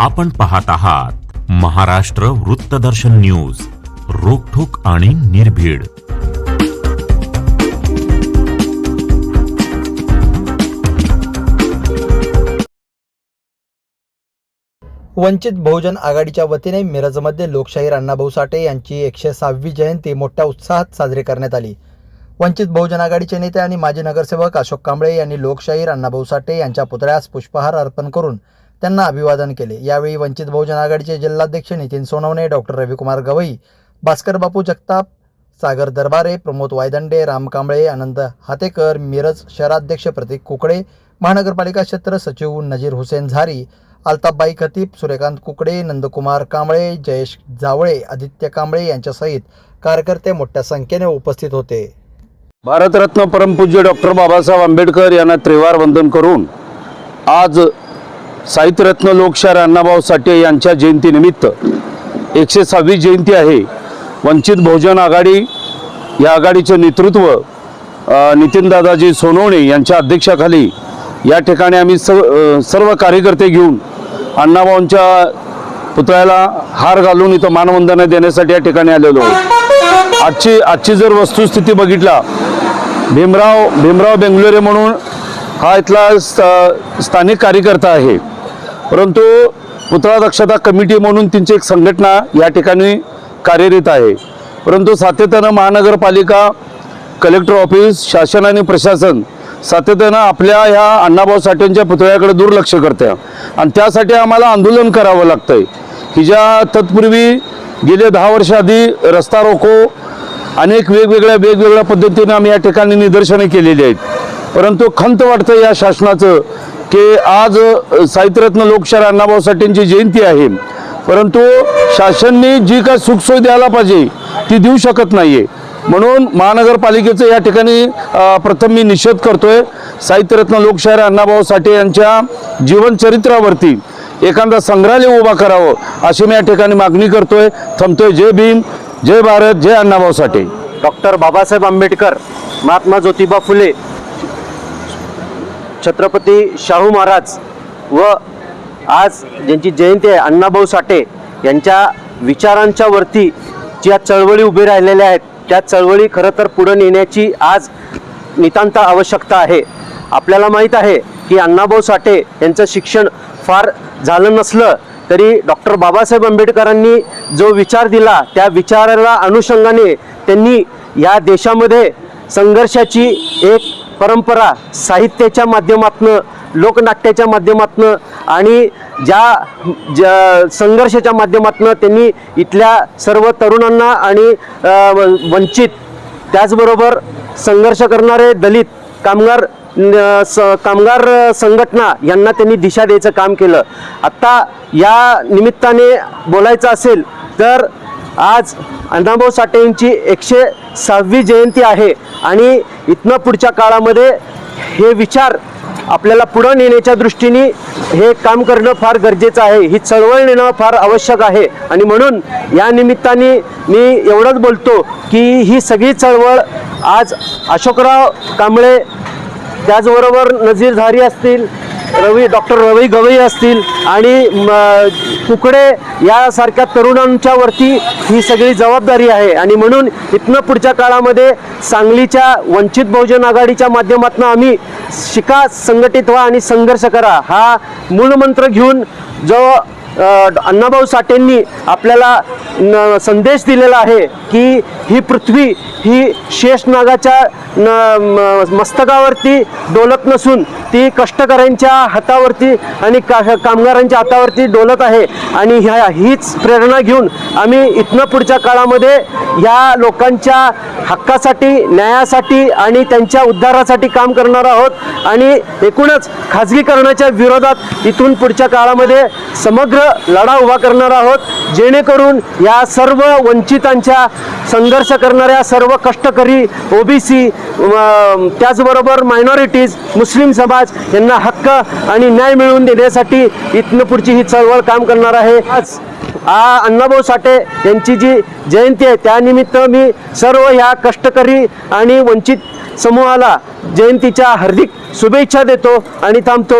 आपण पाहत आहात महाराष्ट्र वृत्तदर्शन न्यूज, रोखठोक आणि निर्भीड। वंचित बहुजन आघाडीच्या वतीने मिरजमध्ये लोकशाहीर अण्णाभाऊ साठे यांची 106वी जयंती मोठ्या उत्साहात साजरी करण्यात आली। वंचित बहुजन आघाडीचे नेते आणि माजी नगरसेवक अशोक कांबळे यांनी लोकशाहीर अण्णाभाऊ साठे यांच्या पुतळ्यास पुष्पहार अर्पण करून त्यांना अभिवादन केले। यावेळी वंचित बहुजन आघाडीचे जिल्हाध्यक्ष नितीन सोनवणे, डॉक्टर रविकुमार गवई, भास्कर बापू जगताप, सागर दरबारे, प्रमोद वायदंडे, राम कांबळे, आनंद हातेकर, मिरज शहराध्यक्ष प्रतीक कुकडे, महानगरपालिका क्षेत्र सचिव नजीर हुसेन झारी, अल्ताफबाई खतीब, सूर्यकांत कुकडे, नंदकुमार कांबळे, जयेश जावळे, आदित्य कांबळे यांच्यासहित कार्यकर्ते मोठ्या संख्येने उपस्थित होते। भारतरत्न परमपूज्य डॉक्टर बाबासाहेब आंबेडकर यांना त्रिवार वंदन करून आज साहित्यरत्न लोकशाहीर अण्णाभाऊ साठे यांच्या जयंतीनिमित्त 106वी जयंती आहे। वंचित बहुजन आघाडी या आघाडीचे नेतृत्व नितीन दादाजी सोनवणे यांच्या अध्यक्षतेखाली या ठिकाणी आम्ही सर्व कार्यकर्ते घेऊन अण्णाभाऊंच्या पुतळ्याला हार घालून इथं मानवंदना देण्यासाठी या ठिकाणी आलेलो आहोत। आजची जर वस्तुस्थिती बघितला, भीमराव बेंगलोरे म्हणून हा इथला स्थानिक कार्यकर्ता आहे, परंतु पुतळा दक्षता कमिटी म्हणून त्यांची एक संघटना या ठिकाणी कार्यरत आहे। परंतु सातत्यानं महानगरपालिका, कलेक्टर ऑफिस, शासन आणि प्रशासन सातत्यानं आपल्या ह्या अण्णाभाऊ साठेंच्या पुतळ्याकडे दुर्लक्ष करते आणि त्यासाठी आम्हाला आंदोलन करावं लागतंय। की ज्या तत्पूर्वी गेले 10 वर्ष आधी रस्ता रोको अनेक वेगवेगळ्या पद्धतीने आम्ही या ठिकाणी निदर्शने केलेली आहेत, परंतु खंत वाटतं या शासनाचं की आज साहित्यरत्न लोकशाहीर अण्णाभाऊ साठेंची जयंती आहे, परंतु शासनाने जी काय सुखसोय द्यायला पाहिजे ती देऊ शकत नाहीये। म्हणून महानगरपालिकेचं या ठिकाणी प्रथम मी निषेध करतोय। साहित्यरत्न लोकशाहीर अण्णाभाऊ साठे यांच्या जीवनचरित्रावरती एखादा संग्रहालय उभा करावं अशी मी या ठिकाणी मागणी करतोय। थांबतोय। जय भीम, जय भारत, जय अण्णाभाऊ साठे। डॉक्टर बाबासाहेब आंबेडकर, महात्मा ज्योतिबा फुले, छत्रपती शाहू महाराज व आज ज्यांची जयंती आहे अण्णाभाऊ साठे यांच्या विचारांच्या वरती ज्या चळवळी उभे राहिलेल्या आहेत त्या चळवळी खरं तर पुढे नेण्याची आज नितांत आवश्यकता आहे। आपल्याला माहीत आहे की अण्णाभाऊ साठे यांचं शिक्षण फार झालं नसलं तरी डॉक्टर बाबासाहेब आंबेडकरांनी जो विचार दिला त्या विचाराला अनुषंगाने त्यांनी या देशामध्ये संघर्षाची एक परंपरा साहित्याच्या माध्यमातून, लोकनाट्याच्या माध्यमातून आणि ज्या संघर्षाच्या माध्यमातून त्यांनी इथल्या सर्व तरुणांना आणि वंचित त्याचबरोबर संघर्ष करणारे दलित कामगार संघटना यांना त्यांनी दिशा द्यायचं काम केलं। आता या निमित्ताने बोलायचं असेल तर आज अण्णाभाऊ साठे यांची 106वी जयंती आहे आणि इथनं पुढच्या काळामध्ये हे विचार आपल्याला पुढे नेण्याच्या दृष्टीने हे काम करणं फार गरजेचं आहे, ही चळवळ नेणं फार आवश्यक आहे। आणि म्हणून या निमित्ताने मी एवढंच बोलतो की ही सगळी चळवळ आज अशोकराव कांबळे, त्याचबरोबर नजीर झारी असतील, डॉक्टर रवी गवई असतील आणि कुकडे यासारख्या तरुणांच्या वरती ही सगळी जबाबदारी आहे। आणि म्हणून इथनं पुढच्या काळामध्ये सांगलीच्या वंचित बहुजन आघाडीच्या माध्यमातून आम्ही शिका, संघटित व्हा आणि संघर्ष करा हा मूलमंत्र घेऊन जो अण्णाभाऊ साठेंनी आपल्याला संदेश दिलेला आहे की ही पृथ्वी ही शेषनागाच्या मस्तकावरती डोलत नसून ती कष्टकऱ्यांच्या हातावरती आणि कामगारांच्या हातावरती डोलत आहे। आणि हीच प्रेरणा घेऊन आम्ही इथनं पुढच्या काळामध्ये या लोकांच्या हक्कासाठी, न्यायासाठी आणि त्यांच्या उद्धारासाठी काम करणार आहोत आणि एकूणच खाजगीकरणाच्या विरोधात इथून पुढच्या काळामध्ये समग्र लढा उभा करणार आहोत, जेणेकरून या सर्व वंचितांच्या, संघर्ष करणाऱ्या सर्व कष्टकरी, ओबीसी, त्याचबरोबर मायनॉरिटीज, मुस्लिम समाज यांना हक्क आणि न्याय मिळवून देण्यासाठी इथनं पुढची ही चळवळ काम करणार आहे। आज अण्णाभाऊ साठे यांची जी जयंती आहे त्यानिमित्त मी सर्व ह्या कष्टकरी आणि वंचित समूहाला जयंतीच्या हार्दिक शुभेच्छा देतो आणि थांबतो।